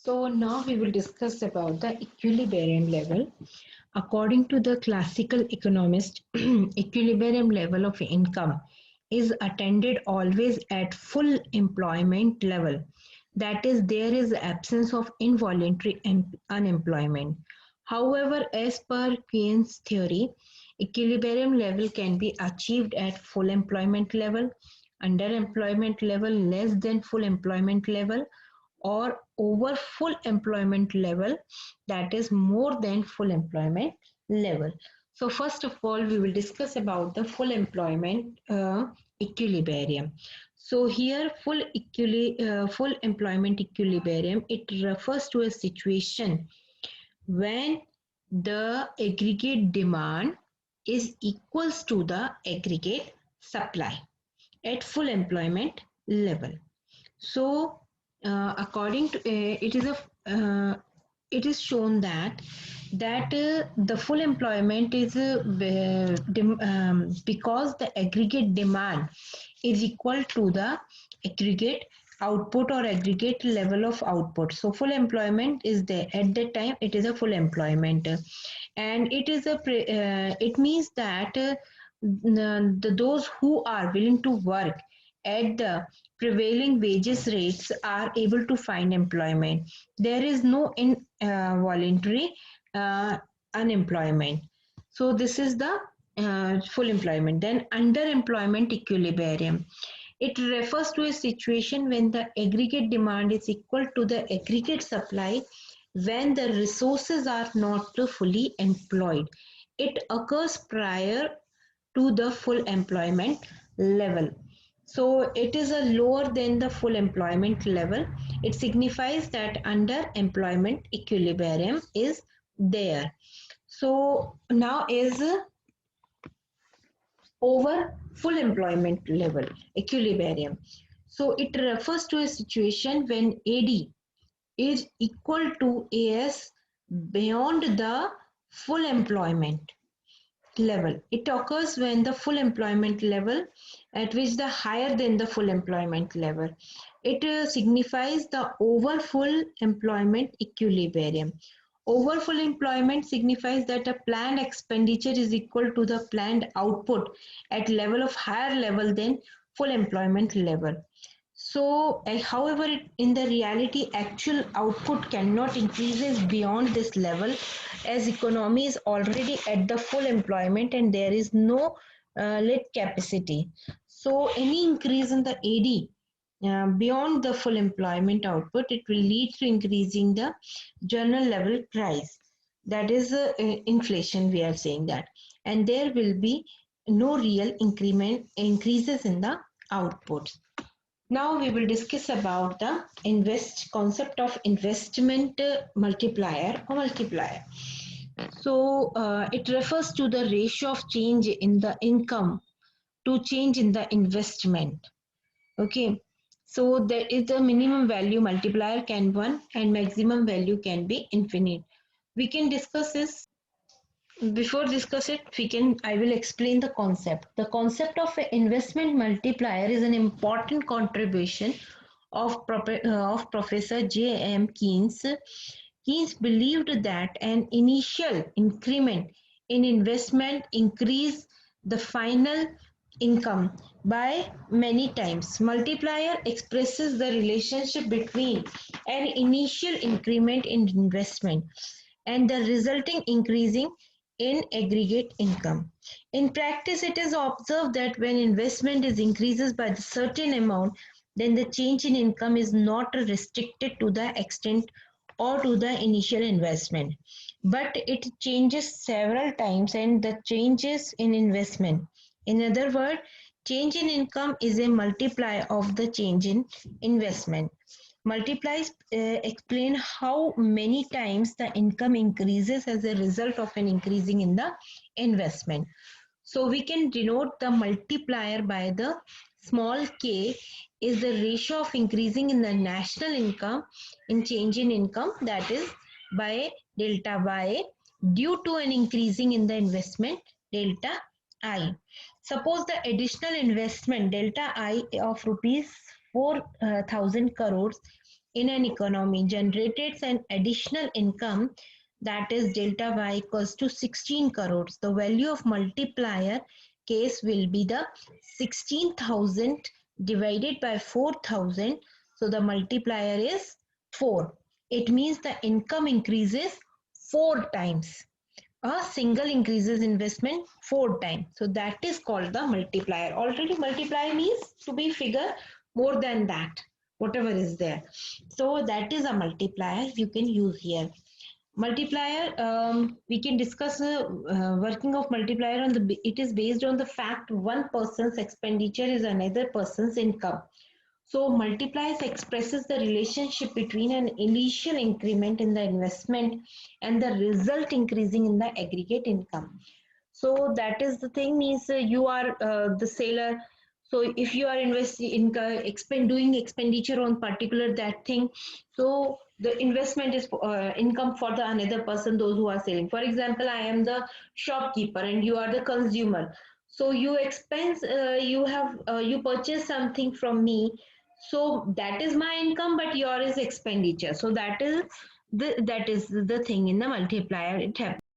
So now we will discuss about the equilibrium level. According to the classical economist, equilibrium level of income is attained always at full employment level. That is, there is absence of involuntary unemployment. However, as per Keynes theory, equilibrium level can be achieved at full employment level, underemployment level less than full employment level, or over full employment level, that is more than full employment level. So first of all we will discuss about the full employment equilibrium. So here full employment equilibrium, it refers to a situation when the aggregate demand is equals to the aggregate supply at full employment level. So, according to it is shown that the full employment is because the aggregate demand is equal to the aggregate output or aggregate level of output. So full employment is there at that time. It is a full employment, and it is it means that those who are willing to work at the prevailing wages rates are able to find employment. There is no involuntary unemployment. So this is the full employment. Then underemployment equilibrium. It refers to a situation when the aggregate demand is equal to the aggregate supply when the resources are not fully employed. It occurs prior to the full employment level. So it is a lower than the full employment level. It signifies that underemployment equilibrium is there. So now is over full employment level equilibrium. So it refers to a situation when AD is equal to AS beyond the full employment level. It occurs when the full employment level at which the higher than the full employment level. It signifies the over full employment equilibrium. Over full employment signifies that a planned expenditure is equal to the planned output at level of higher level than full employment level. So, however, in the reality, actual output cannot increases beyond this level as economy is already at the full employment and there is no lit capacity. So, any increase in the AD beyond the full employment output, it will lead to increasing the journal level price. That is inflation, we are saying that. And there will be no real increases in the outputs. Now we will discuss about the invest concept of investment multiplier or multiplier. So it refers to the ratio of change in the income to change in the investment. Okay. So there is a minimum value multiplier can one and maximum value can be infinite. We can discuss this. Before discuss it, I will explain the concept. The concept of an investment multiplier is an important contribution of Professor J.M. Keynes. Keynes believed that an initial increment in investment increase the final income by many times. Multiplier expresses the relationship between an initial increment in investment and the resulting increasing in aggregate income. In practice, it is observed that when investment is increases by a certain amount, then the change in income is not restricted to the extent or to the initial investment, but it changes several times and the changes in investment. In other words, change in income is a multiplier of the change in investment. Multiplies explain how many times the income increases as a result of an increasing in the investment. So we can denote the multiplier by the small k is the ratio of increasing in the national income in change in income, that is by delta y due to an increasing in the investment delta I. Suppose the additional investment delta I of rupees 4,000 crores in an economy generates an additional income, that is delta y equals to 16 crores. The value of multiplier case will be the 16,000 divided by 4,000. So the multiplier is 4. It means the income increases 4 times. A single increases investment 4 times. So that is called the multiplier. Already multiplier means to be figure more than that, whatever is there. So that is a multiplier you can use here. Multiplier, we can discuss working of multiplier on the, it is based on the fact one person's expenditure is another person's income. So multiplies expresses the relationship between an initial increment in the investment and the result increasing in the aggregate income. So that is the thing, means you are the seller. So if you are investing in doing expenditure on particular that thing, so the investment is income for the another person, those who are selling. For example, I am the shopkeeper and you are the consumer. So you expense, you have you purchase something from me, so that is my income, but your is expenditure. So that is the thing in the multiplier it happens.